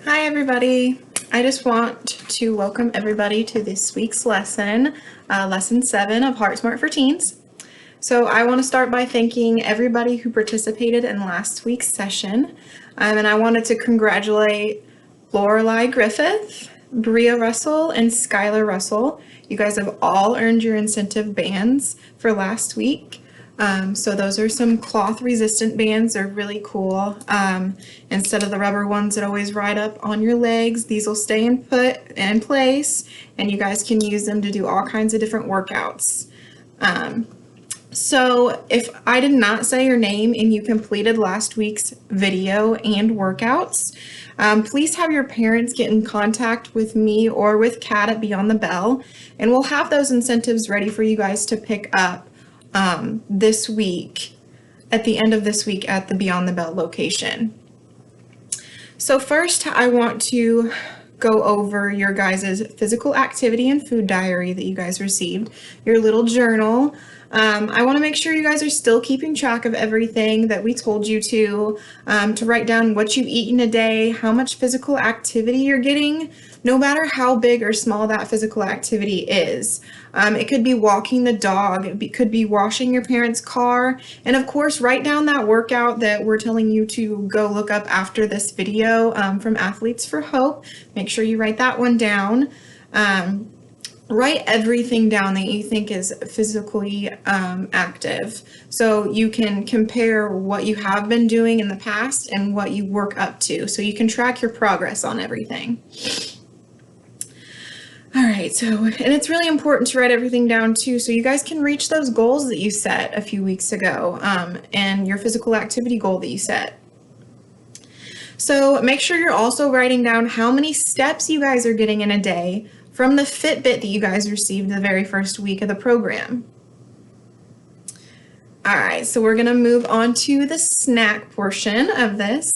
Hi everybody. I just want to welcome everybody to this week's lesson, lesson 7 of Heart Smart for Teens. So I want to start by thanking everybody who participated in last week's session. And I wanted to congratulate Lorelei Griffith, Bria Russell, and Skylar Russell. You guys have all earned your incentive bands for last week. So those are some cloth resistant bands. They're really cool. Instead of the rubber ones that always ride up on your legs, these will stay in place, and you guys can use them to do all kinds of different workouts. So if I did not say your name and you completed last week's video and workouts, please have your parents get in contact with me or with Kat at Beyond the Bell, and we'll have those incentives ready for you guys to pick up this week, at the end of this week at the Beyond the Bell location. So first, I want to go over your guys' physical activity and food diary that you guys received, your little journal. I want to make sure you guys are still keeping track of everything that we told you to write down what you've eaten a day, how much physical activity you're getting, no matter how big or small that physical activity is. It could be walking the dog, it could be washing your parents' car, and of course write down that workout that we're telling you to go look up after this video from Athletes for Hope. Make sure you write that one down. Write everything down that you think is physically active, so you can compare what you have been doing in the past and what you work up to, so you can track your progress on everything. All right, and it's really important to write everything down too, so you guys can reach those goals that you set a few weeks ago, and your physical activity goal that you set. So make sure you're also writing down how many steps you guys are getting in a day from the Fitbit that you guys received the very first week of the program. All right, so we're gonna move on to the snack portion of this.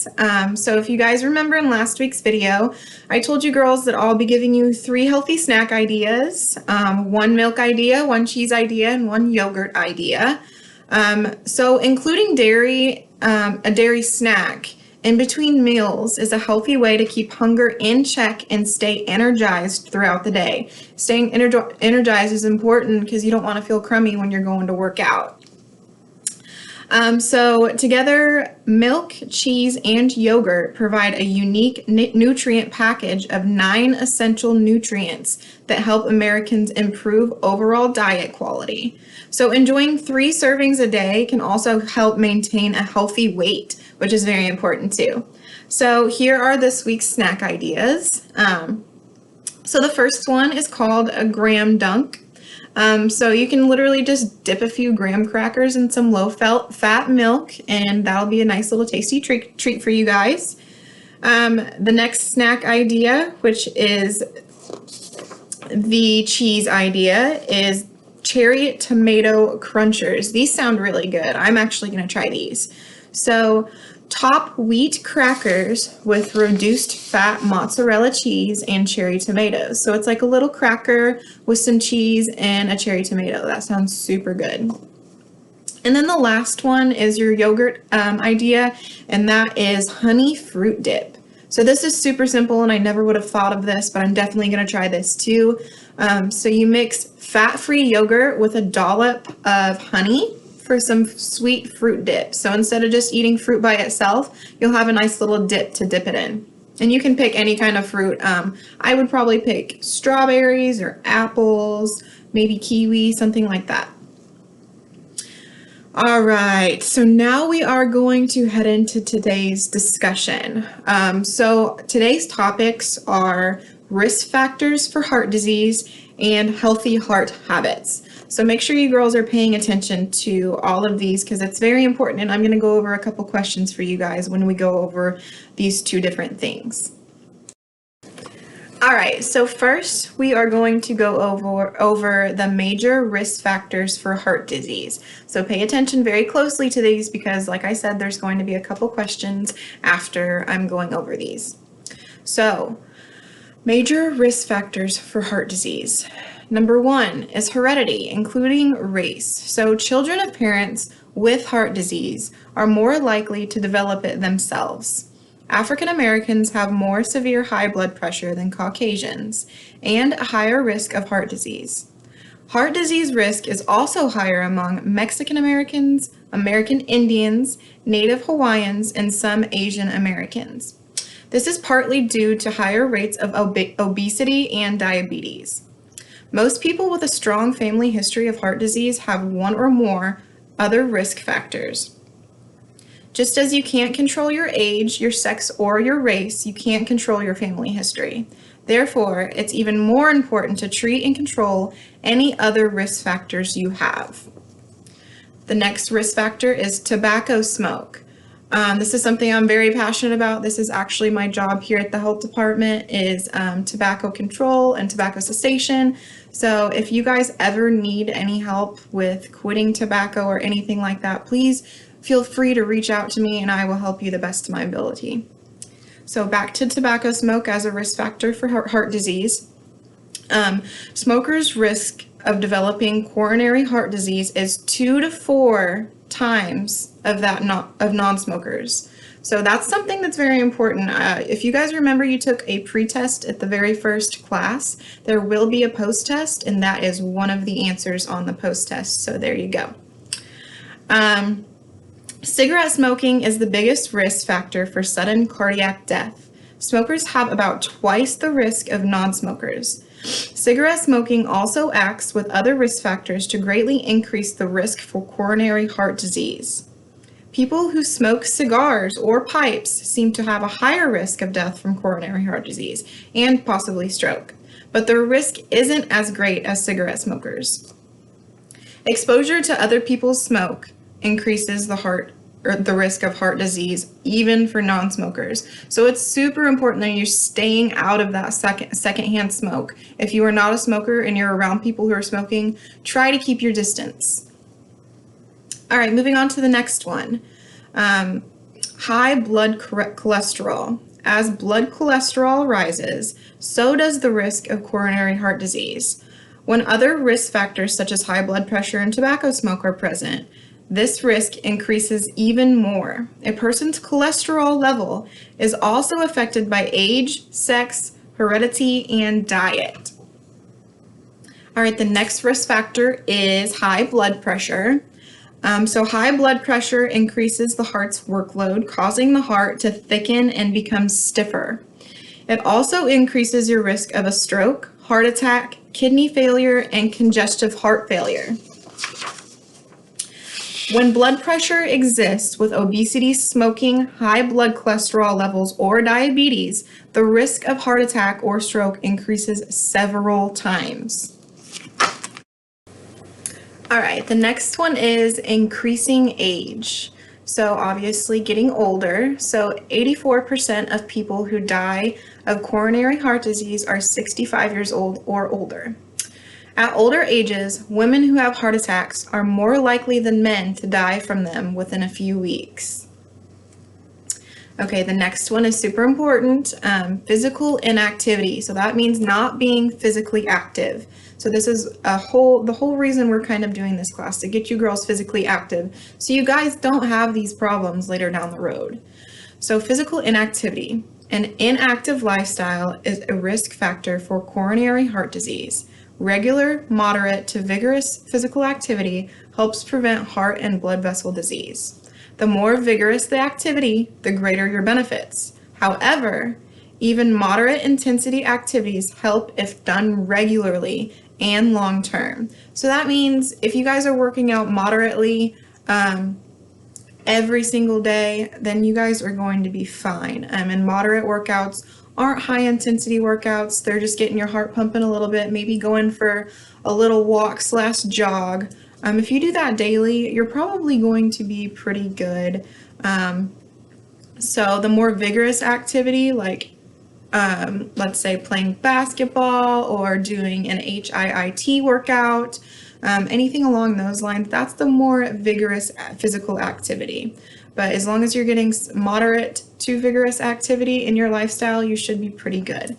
So if you guys remember in last week's video, I told you girls that I'll be giving you 3 healthy snack ideas, 1 milk idea, 1 cheese idea, and 1 yogurt idea. So including dairy, a dairy snack in between meals is a healthy way to keep hunger in check and stay energized throughout the day. Staying energized is important because you don't want to feel crummy when you're going to work out. So together, milk, cheese, and yogurt provide a unique nutrient package of 9 essential nutrients that help Americans improve overall diet quality. So enjoying 3 servings a day can also help maintain a healthy weight, which is very important too. So here are this week's snack ideas. So the first one is called a graham dunk. So you can literally just dip a few graham crackers in some low-fat milk, and that'll be a nice little tasty treat for you guys. The next snack idea, which is the cheese idea, is cherry tomato crunchers. These sound really good. I'm actually going to try these. So top wheat crackers with reduced fat mozzarella cheese and cherry tomatoes. So it's like a little cracker with some cheese and a cherry tomato. That sounds super good. And then the last one is your yogurt idea, and that is honey fruit dip. So this is super simple, and I never would have thought of this, but I'm definitely going to try this too. So you mix fat-free yogurt with a dollop of honey for some sweet fruit dip. So instead of just eating fruit by itself, you'll have a nice little dip to dip it in. And you can pick any kind of fruit. I would probably pick strawberries or apples, maybe kiwi, something like that. All right, so now we are going to head into today's discussion. So today's topics are risk factors for heart disease and healthy heart habits. So make sure you girls are paying attention to all of these because it's very important, and I'm going to go over a couple questions for you guys when we go over these 2 different things. All right, so first we are going to go over the major risk factors for heart disease. So pay attention very closely to these because, like I said, there's going to be a couple questions after I'm going over these. So, major risk factors for heart disease. Number 1 is heredity, including race. So children of parents with heart disease are more likely to develop it themselves. African Americans have more severe high blood pressure than Caucasians and a higher risk of heart disease. Heart disease risk is also higher among Mexican Americans, American Indians, Native Hawaiians, and some Asian Americans. This is partly due to higher rates of obesity and diabetes. Most people with a strong family history of heart disease have one or more other risk factors. Just as you can't control your age, your sex, or your race, you can't control your family history. Therefore, it's even more important to treat and control any other risk factors you have. The next risk factor is tobacco smoke. This is something I'm very passionate about. This is actually my job here at the health department is tobacco control and tobacco cessation. So if you guys ever need any help with quitting tobacco or anything like that, please feel free to reach out to me and I will help you the best of my ability. So back to tobacco smoke as a risk factor for heart disease. Smokers' risk of developing coronary heart disease is 2 to 4 times of that of non-smokers. So that's something that's very important. If you guys remember, you took a pre-test at the very first class. There will be a post-test, and that is one of the answers on the post-test. So there you go. Cigarette smoking is the biggest risk factor for sudden cardiac death. Smokers have about twice the risk of non-smokers. Cigarette smoking also acts with other risk factors to greatly increase the risk for coronary heart disease. People who smoke cigars or pipes seem to have a higher risk of death from coronary heart disease and possibly stroke, but their risk isn't as great as cigarette smokers. Exposure to other people's smoke increases the risk of heart disease, even for non-smokers. So it's super important that you're staying out of that secondhand smoke. If you are not a smoker and you're around people who are smoking, try to keep your distance. All right, moving on to the next one. High blood cholesterol. As blood cholesterol rises, so does the risk of coronary heart disease. When other risk factors such as high blood pressure and tobacco smoke are present, this risk increases even more. A person's cholesterol level is also affected by age, sex, heredity, and diet. All right, the next risk factor is high blood pressure. So high blood pressure increases the heart's workload, causing the heart to thicken and become stiffer. It also increases your risk of a stroke, heart attack, kidney failure, and congestive heart failure. When blood pressure exists with obesity, smoking, high blood cholesterol levels, or diabetes, the risk of heart attack or stroke increases several times. All right, the next one is increasing age. So obviously getting older. So 84% of people who die of coronary heart disease are 65 years old or older. At older ages, women who have heart attacks are more likely than men to die from them within a few weeks. Okay, the next one is super important, physical inactivity. So that means not being physically active. So this is the whole reason we're kind of doing this class, to get you girls physically active so you guys don't have these problems later down the road. So physical inactivity. An inactive lifestyle is a risk factor for coronary heart disease. Regular, moderate to vigorous physical activity helps prevent heart and blood vessel disease. The more vigorous the activity, the greater your benefits. However, even moderate intensity activities help if done regularly and long term. So that means if you guys are working out moderately every single day, then you guys are going to be fine. And moderate workouts aren't high intensity workouts. They're just getting your heart pumping a little bit, maybe going for a little walk/jog. If you do that daily, you're probably going to be pretty good. So the more vigorous activity, like let's say playing basketball or doing an HIIT workout, anything along those lines, that's the more vigorous physical activity. But as long as you're getting moderate to vigorous activity in your lifestyle, you should be pretty good.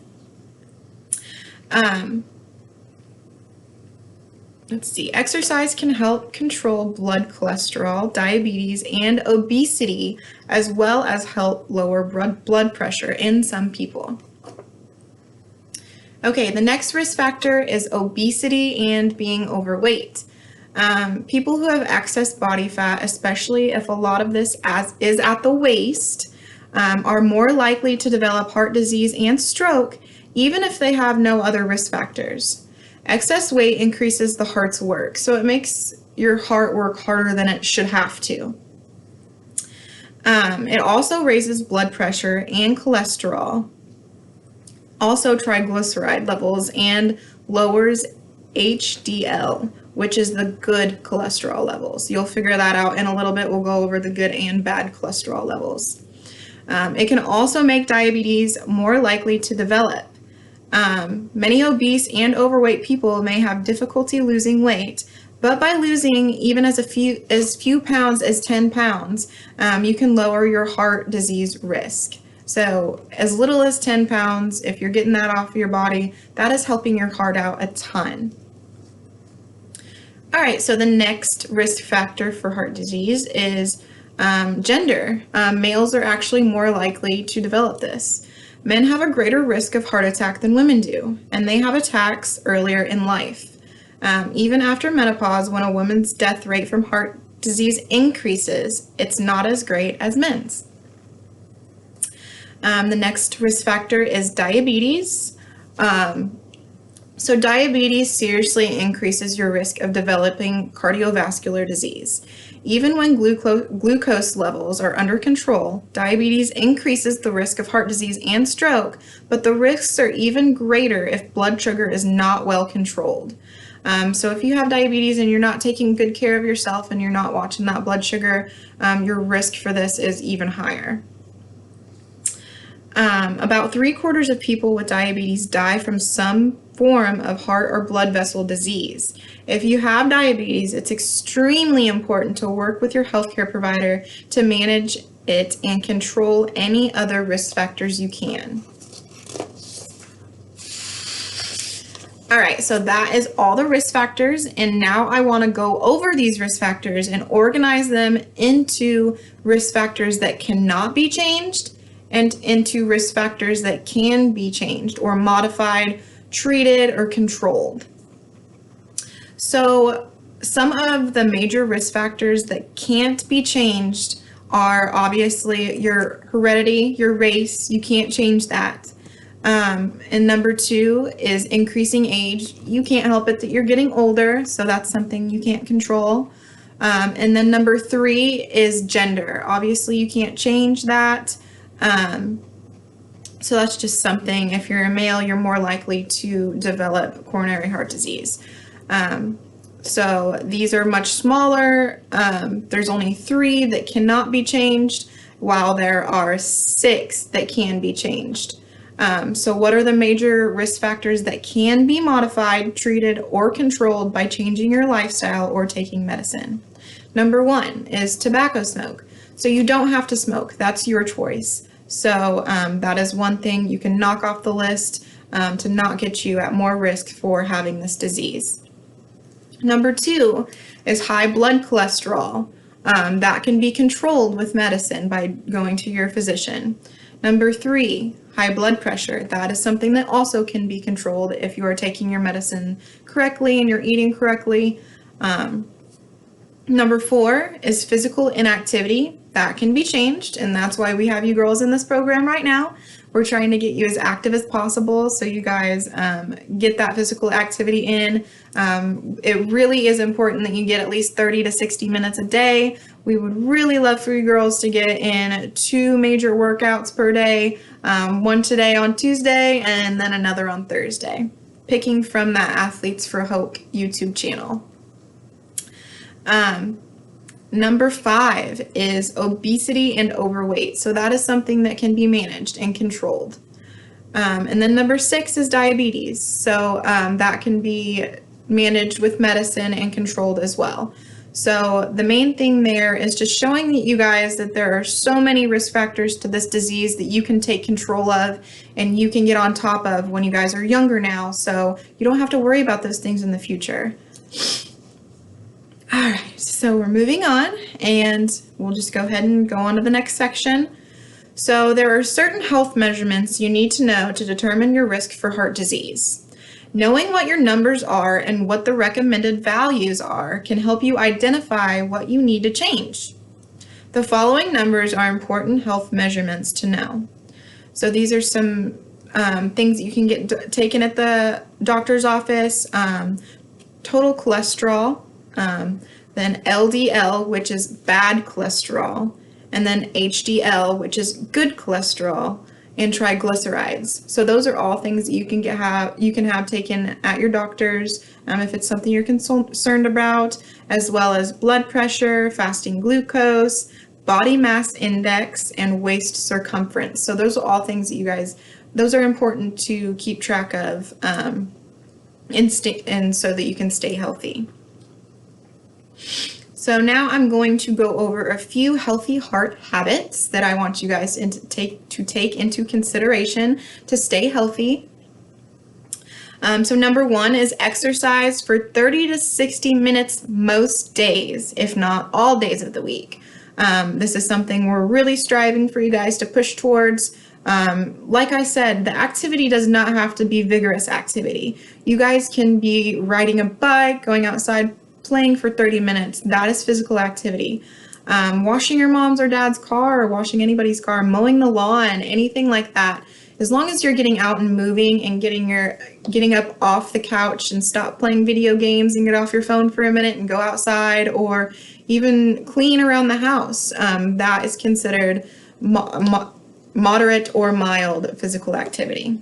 let's see, exercise can help control blood cholesterol, diabetes, and obesity, as well as help lower blood pressure in some people. Okay, the next risk factor is obesity and being overweight. People who have excess body fat, especially if a lot of this is at the waist, are more likely to develop heart disease and stroke, even if they have no other risk factors. Excess weight increases the heart's work, so it makes your heart work harder than it should have to. It also raises blood pressure and cholesterol, also triglyceride levels, and lowers HDL, which is the good cholesterol levels. You'll figure that out in a little bit. We'll go over the good and bad cholesterol levels. It can also make diabetes more likely to develop. Many obese and overweight people may have difficulty losing weight, but by losing even as few pounds as 10 pounds, you can lower your heart disease risk. So as little as 10 pounds, if you're getting that off of your body, that is helping your heart out a ton. All right, so the next risk factor for heart disease is gender. Males are actually more likely to develop this. Men have a greater risk of heart attack than women do, and they have attacks earlier in life. Even after menopause, when a woman's death rate from heart disease increases, it's not as great as men's. The next risk factor is diabetes. So diabetes seriously increases your risk of developing cardiovascular disease. Even when glucose levels are under control, diabetes increases the risk of heart disease and stroke, but the risks are even greater if blood sugar is not well controlled. So if you have diabetes and you're not taking good care of yourself and you're not watching that blood sugar, your risk for this is even higher. About 3/4 of people with diabetes die from some form of heart or blood vessel disease. If you have diabetes, it's extremely important to work with your healthcare provider to manage it and control any other risk factors you can. All right, so that is all the risk factors, and now I want to go over these risk factors and organize them into risk factors that cannot be changed and into risk factors that can be changed or modified, treated, or controlled. So some of the major risk factors that can't be changed are obviously your heredity, your race. You can't change that. And number 2 is increasing age. You can't help it that you're getting older, so that's something you can't control. And then number 3 is gender. Obviously, you can't change that. So that's just something, if you're a male, you're more likely to develop coronary heart disease. So these are much smaller. There's only 3 that cannot be changed, while there are 6 that can be changed. So what are the major risk factors that can be modified, treated, or controlled by changing your lifestyle or taking medicine? Number 1 is tobacco smoke. So you don't have to smoke. That's your choice. So that is one thing you can knock off the list to not get you at more risk for having this disease. Number 2 is high blood cholesterol. That can be controlled with medicine by going to your physician. Number 3, high blood pressure. That is something that also can be controlled if you are taking your medicine correctly and you're eating correctly. Number 4 is physical inactivity. That can be changed, and that's why we have you girls in this program right now. We're trying to get you as active as possible so you guys get that physical activity in. It really is important that you get at least 30 to 60 minutes a day. We would really love for you girls to get in 2 major workouts per day, one today on Tuesday and then another on Thursday, picking from that Athletes for Hope YouTube channel. Number 5 is obesity and overweight. So that is something that can be managed and controlled. And then number 6 is diabetes. So that can be managed with medicine and controlled as well. So the main thing there is just showing you guys that there are so many risk factors to this disease that you can take control of and you can get on top of when you guys are younger now. So you don't have to worry about those things in the future. All right, so we're moving on, and we'll just go ahead and go on to the next section. So there are certain health measurements you need to know to determine your risk for heart disease. Knowing what your numbers are and what the recommended values are can help you identify what you need to change. The following numbers are important health measurements to know. So these are some things that you can get taken at the doctor's office. Total cholesterol, then LDL, which is bad cholesterol, and then HDL, which is good cholesterol, and triglycerides. So those are all things that you can have taken at your doctor's if it's something you're concerned about, as well as blood pressure, fasting glucose, body mass index, and waist circumference. So those are all things that those are important to keep track of and so that you can stay healthy. So now I'm going to go over a few healthy heart habits that I want you guys to take into consideration to stay healthy. So number one is exercise for 30 to 60 minutes most days, if not all days of the week. This is something we're really striving for you guys to push towards. Like I said, the activity does not have to be vigorous activity. You guys can be riding a bike, going outside, playing for 30 minutes. That is physical activity. Washing your mom's or dad's car, or washing anybody's car, mowing the lawn, anything like that. As long as you're getting out and moving and getting up off the couch and stop playing video games and get off your phone for a minute and go outside, or even clean around the house, that is considered moderate or mild physical activity.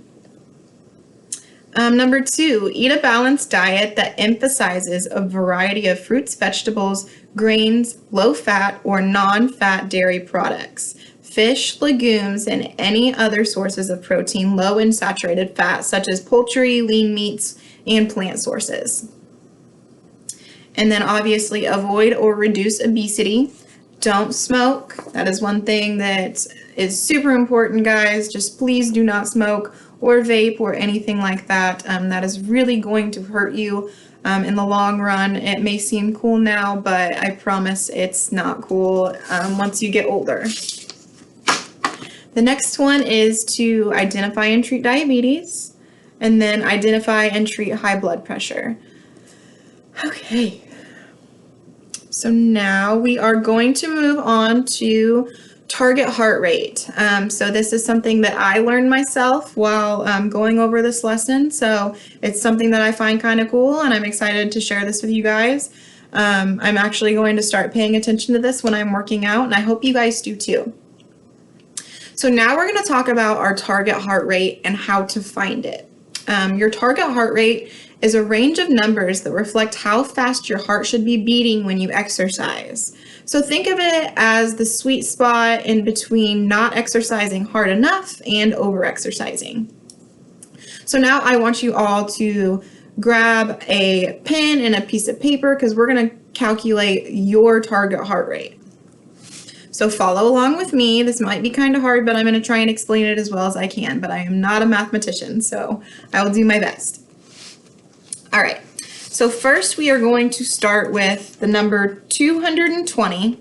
Number two, eat a balanced diet that emphasizes a variety of fruits, vegetables, grains, low-fat or non-fat dairy products, fish, legumes, and any other sources of protein low in saturated fat, such as poultry, lean meats, and plant sources. And then obviously avoid or reduce obesity. Don't smoke. That is one thing that is super important, guys. Just please do not smoke or vape or anything like that. That is really going to hurt you in the long run. It may seem cool now, but I promise it's not cool once you get older. The next one is to identify and treat diabetes, and then identify and treat high blood pressure. Okay, so now we are going to move on to target heart rate. So this is something that I learned myself while going over this lesson. So it's something that I find kind of cool, and I'm excited to share this with you guys. I'm actually going to start paying attention to this when I'm working out, and I hope you guys do too. So now we're going to talk about our target heart rate and how to find it. Your target heart rate is a range of numbers that reflect how fast your heart should be beating when you exercise. So think of it as the sweet spot in between not exercising hard enough and over-exercising. So now I want you all to grab a pen and a piece of paper because we're going to calculate your target heart rate. So follow along with me. This might be kind of hard, but I'm going to try and explain it as well as I can, but I am not a mathematician, so I will do my best. All right. So first we are going to start with the number 220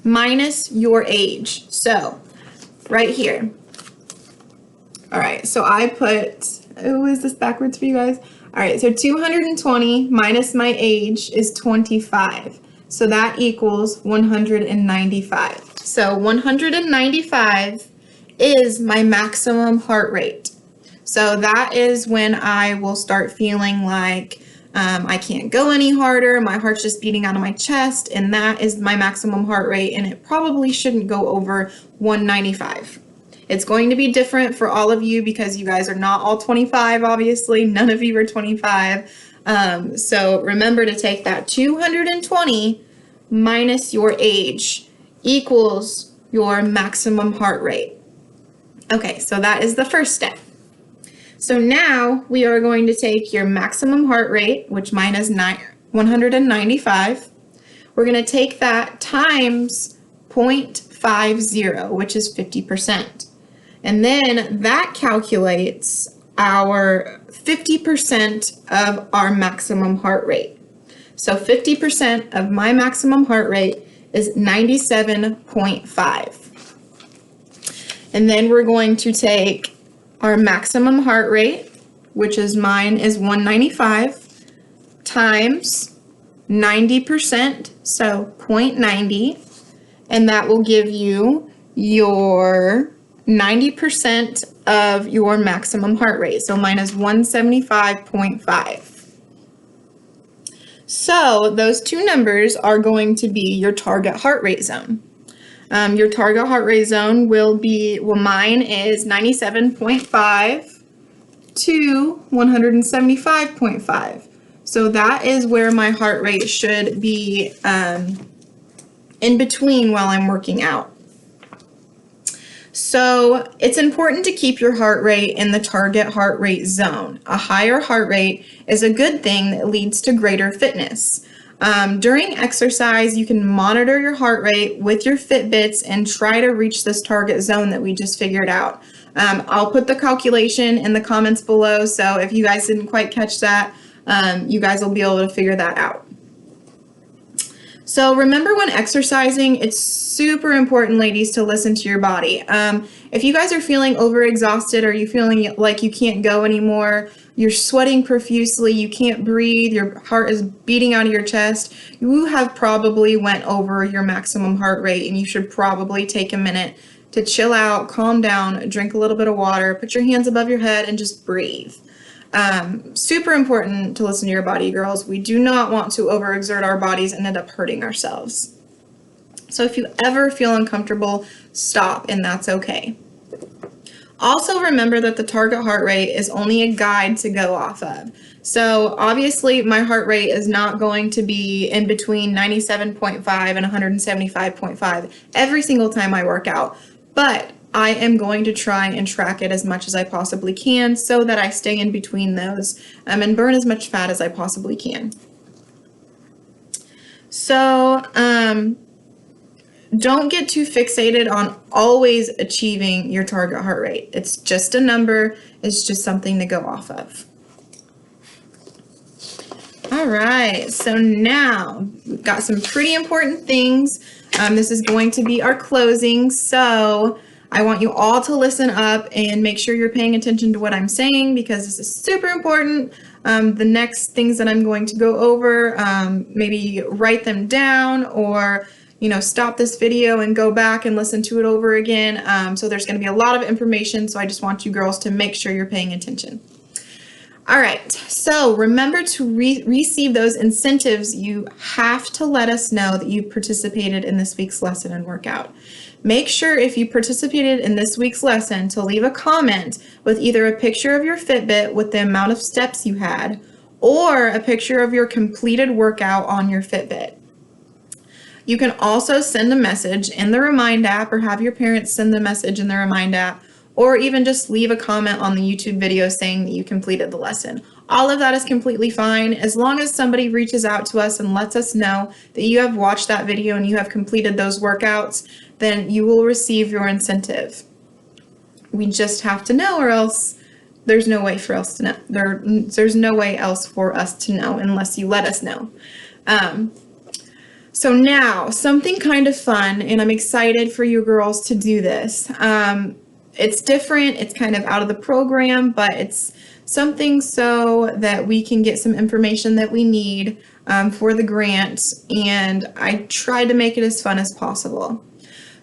minus your age. So right here. All right, so I put, oh, is this backwards for you guys? All right, so 220 minus my age is 25. So that equals 195. So 195 is my maximum heart rate. So that is when I will start feeling like I can't go any harder. My heart's just beating out of my chest, and that is my maximum heart rate, and it probably shouldn't go over 195. It's going to be different for all of you because you guys are not all 25, obviously. None of you are 25. So remember to take that 220 minus your age equals your maximum heart rate. Okay, so that is the first step. So now we are going to take your maximum heart rate, which mine is 195. We're going to take that times 0.50, which is 50%. And then that calculates our 50% of our maximum heart rate. So 50% of my maximum heart rate is 97.5. And then we're going to take our maximum heart rate, which is mine is 195, times 90%, so 0.90, and that will give you your 90% of your maximum heart rate. So mine is 175.5. So those two numbers are going to be your target heart rate zone. Your target heart rate zone will be, well, mine is 97.5 to 175.5. So that is where my heart rate should be in between while I'm working out. So it's important to keep your heart rate in the target heart rate zone. A higher heart rate is a good thing that leads to greater fitness. During exercise, you can monitor your heart rate with your Fitbits and try to reach this target zone that we just figured out. I'll put the calculation in the comments below, so if you guys didn't quite catch that, you guys will be able to figure that out. So remember, when exercising, it's super important, ladies, to listen to your body. If you guys are feeling overexhausted, or you feeling like you can't go anymore, you're sweating profusely, you can't breathe, your heart is beating out of your chest, you have probably went over your maximum heart rate, and you should probably take a minute to chill out, calm down, drink a little bit of water, put your hands above your head, and just breathe. Super important to listen to your body, girls. We do not want to overexert our bodies and end up hurting ourselves. So if you ever feel uncomfortable, stop, and that's okay. Also remember that the target heart rate is only a guide to go off of. So obviously my heart rate is not going to be in between 97.5 and 175.5 every single time I work out, but I am going to try and track it as much as I possibly can so that I stay in between those and burn as much fat as I possibly can. So don't get too fixated on always achieving your target heart rate. It's just a number. It's just something to go off of. All right, so now we've got some pretty important things. This is going to be our closing, so I want you all to listen up and make sure you're paying attention to what I'm saying, because this is super important. The next things that I'm going to go over, maybe write them down, or stop this video and go back and listen to it over again. So there's going to be a lot of information, so I just want you girls to make sure you're paying attention. All right, so remember to receive those incentives. You have to let us know that you participated in this week's lesson and workout. Make sure, if you participated in this week's lesson, to leave a comment with either a picture of your Fitbit with the amount of steps you had, or a picture of your completed workout on your Fitbit. You can also send a message in the Remind app, or have your parents send the message in the Remind app, or even just leave a comment on the YouTube video saying that you completed the lesson. All of that is completely fine, as long as somebody reaches out to us and lets us know that you have watched that video and you have completed those workouts. Then you will receive your incentive. We just have to know, or else there's no way for us to know. There's no way else for us to know unless you let us know. So now, something kind of fun, and I'm excited for you girls to do this. It's different, it's kind of out of the program, but it's something so that we can get some information that we need for the grant, and I tried to make it as fun as possible.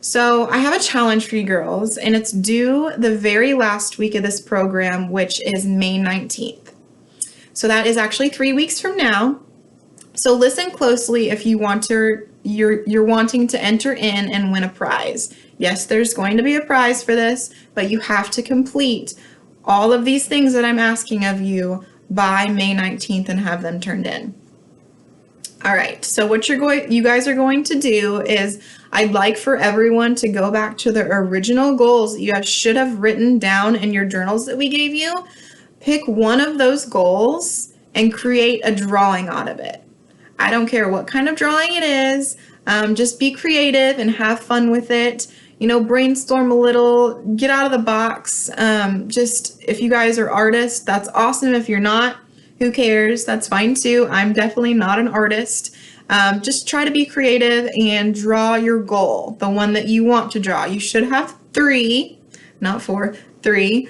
So I have a challenge for you girls, and it's due the very last week of this program, which is May 19th. So that is actually 3 weeks from now. So listen closely if you want to, you're wanting to enter in and win a prize. Yes, there's going to be a prize for this, but you have to complete all of these things that I'm asking of you by May 19th and have them turned in. All right, so what you guys are going to do is, I'd like for everyone to go back to the original goals that you should have written down in your journals that we gave you. Pick one of those goals and create a drawing out of it. I don't care what kind of drawing it is, just be creative and have fun with it. brainstorm a little, get out of the box. Just if you guys are artists, that's awesome. If you're not, who cares? That's fine too. I'm definitely not an artist. Just try to be creative and draw your goal, the one that you want to draw. You should have 3, not 4, 3.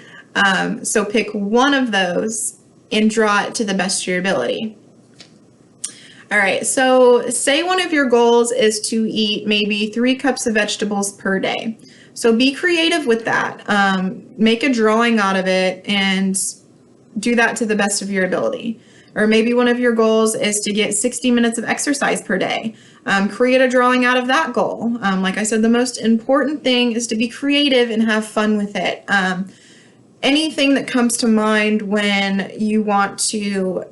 So pick one of those and draw it to the best of your ability. All right, so say one of your goals is to eat maybe 3 cups of vegetables per day. So be creative with that. Make a drawing out of it and do that to the best of your ability. Or maybe one of your goals is to get 60 minutes of exercise per day. Create a drawing out of that goal. Like I said, the most important thing is to be creative and have fun with it. Anything that comes to mind when you want to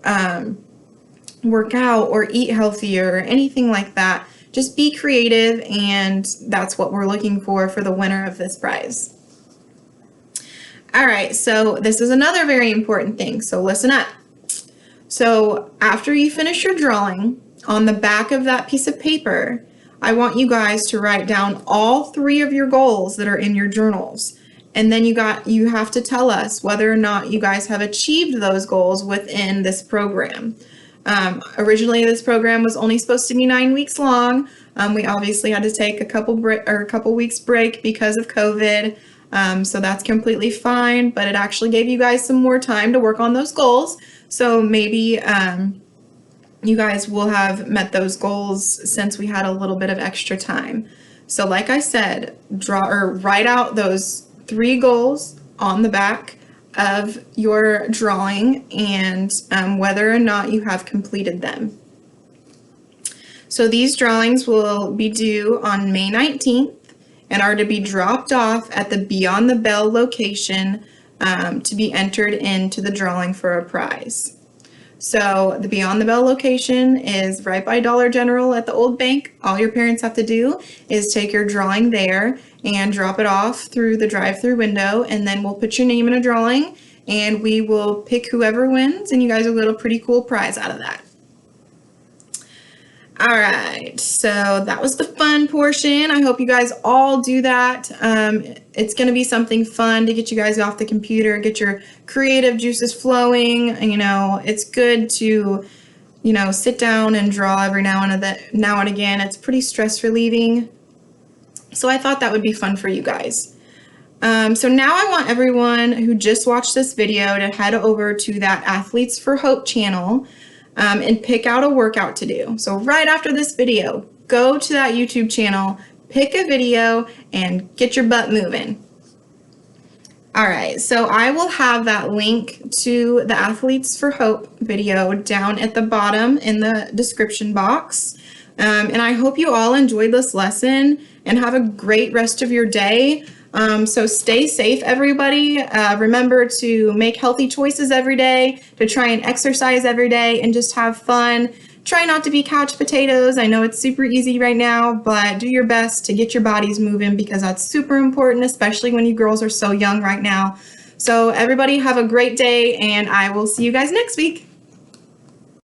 work out or eat healthier or anything like that, just be creative, and that's what we're looking for the winner of this prize. All right, so this is another very important thing, so listen up. So after you finish your drawing, on the back of that piece of paper, I want you guys to write down all 3 of your goals that are in your journals. And then you have to tell us whether or not you guys have achieved those goals within this program. Originally, this program was only supposed to be 9 weeks long. We obviously had to take a couple weeks break because of COVID. So that's completely fine, but it actually gave you guys some more time to work on those goals. So maybe you guys will have met those goals since we had a little bit of extra time. So like I said, write out those 3 goals on the back of your drawing and whether or not you have completed them. So these drawings will be due on May 19th and are to be dropped off at the Beyond the Bell location to be entered into the drawing for a prize. So the Beyond the Bell location is right by Dollar General at the old bank. All your parents have to do is take your drawing there and drop it off through the drive-through window, and then we'll put your name in a drawing and we will pick whoever wins, and you guys will get a pretty cool prize out of that. All right, so that was the fun portion. I hope you guys all do that. It's going to be something fun to get you guys off the computer, get your creative juices flowing. It's good to, sit down and draw every now and again. It's pretty stress relieving. So I thought that would be fun for you guys. So now I want everyone who just watched this video to head over to that Athletes for Hope channel and pick out a workout to do. So right after this video, go to that YouTube channel, pick a video, and get your butt moving. All right, so I will have that link to the Athletes for Hope video down at the bottom in the description box. And I hope you all enjoyed this lesson and have a great rest of your day. So stay safe, everybody. Remember to make healthy choices every day, to try and exercise every day, and just have fun. Try not to be couch potatoes. I know it's super easy right now, but do your best to get your bodies moving because that's super important, especially when you girls are so young right now. So everybody have a great day, and I will see you guys next week.